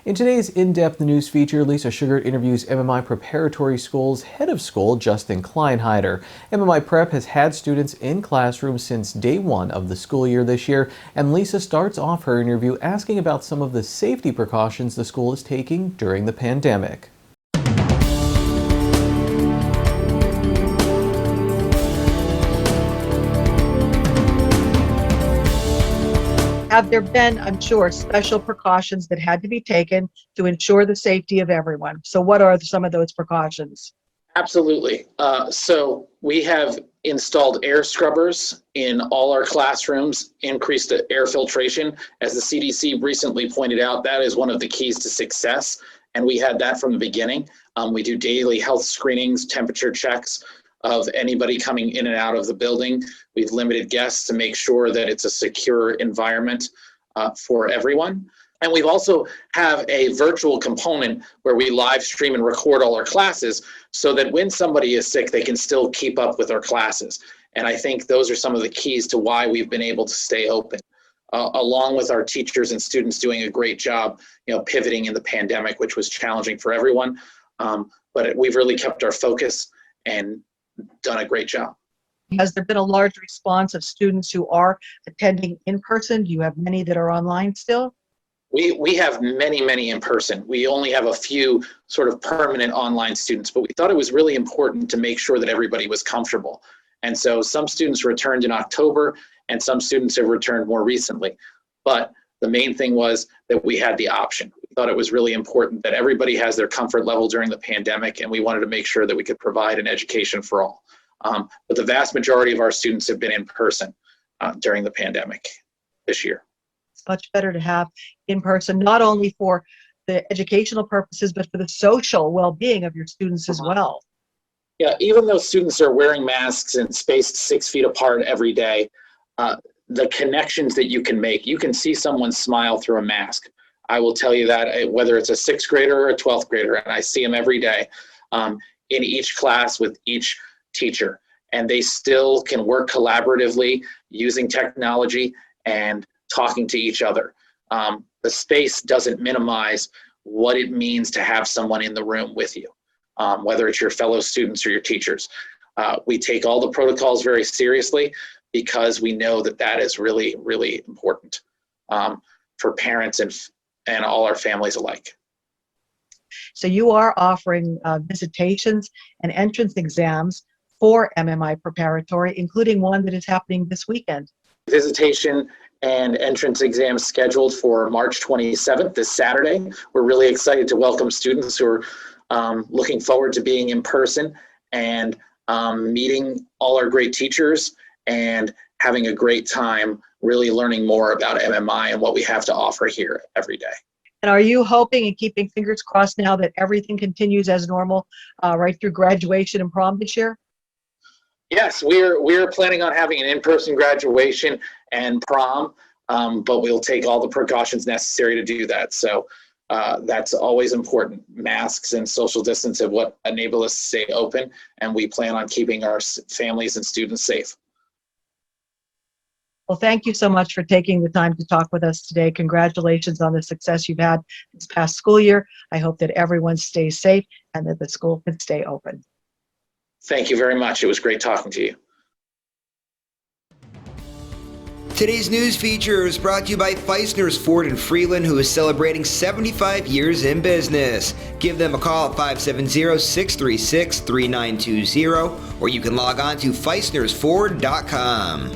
In today's in-depth news feature, Lisa Sugar interviews MMI Preparatory School's head of school, Justin Kleinheider. MMI Prep has had students in classrooms since day one of the school year this year, and Lisa starts off her interview asking about some of the safety precautions the school is taking during the pandemic. Have there been, I'm sure, special precautions that had to be taken to ensure the safety of everyone? So what are some of those precautions? Absolutely. So we have installed air scrubbers in all our classrooms, increased the air filtration. As the CDC recently pointed out, that is one of the keys to success. And we had that from the beginning. We do daily health screenings, temperature checks of anybody coming in and out of the building. We've limited guests to make sure that it's a secure environment for everyone. And we've also have a virtual component where we live stream and record all our classes so that when somebody is sick, they can still keep up with our classes. And I think those are some of the keys to why we've been able to stay open, along with our teachers and students doing a great job, pivoting in the pandemic, which was challenging for everyone. But we've really kept our focus and done a great job. Has there been a large response of students who are attending in person? Do you have many that are online still? We have many in person. We only have a few sort of permanent online students, but we thought it was really important to make sure that everybody was comfortable. And so some students returned in October and some students have returned more recently. But the main thing was that we had the option. We thought it was really important that everybody has their comfort level during the pandemic, and we wanted to make sure that we could provide an education for all. But the vast majority of our students have been in person during the pandemic this year. It's much better to have in person, not only for the educational purposes, but for the social well-being of your students as well. Yeah, even though students are wearing masks and spaced 6 feet apart every day, the connections that you can make, you can see someone smile through a mask. I will tell you that whether it's a 6th grader or a 12th grader, and I see them every day in each class with each teacher, and they still can work collaboratively using technology and talking to each other. The space doesn't minimize what it means to have someone in the room with you, whether it's your fellow students or your teachers. We take all the protocols very seriously because we know that that is really important for parents and all our families alike. So you are offering visitations and entrance exams for MMI Preparatory, including one that is happening this weekend. Visitation and entrance exams scheduled for March 27th, this Saturday. We're really excited to welcome students who are looking forward to being in person and meeting all our great teachers and having a great time really learning more about MMI and what we have to offer here every day. And are you hoping and keeping fingers crossed now that everything continues as normal right through graduation and prom this year? Yes, we're planning on having an in-person graduation and prom, but we'll take all the precautions necessary to do that. So that's always important. Masks and social distance are what enable us to stay open, and we plan on keeping our families and students safe. Well, thank you so much for taking the time to talk with us today. Congratulations on the success you've had this past school year. I hope that everyone stays safe and that the school can stay open. Thank you very much. It was great talking to you. Today's news feature is brought to you by Feisner's Ford in Freeland, who is celebrating 75 years in business. Give them a call at 570-636-3920, or you can log on to feisnersford.com.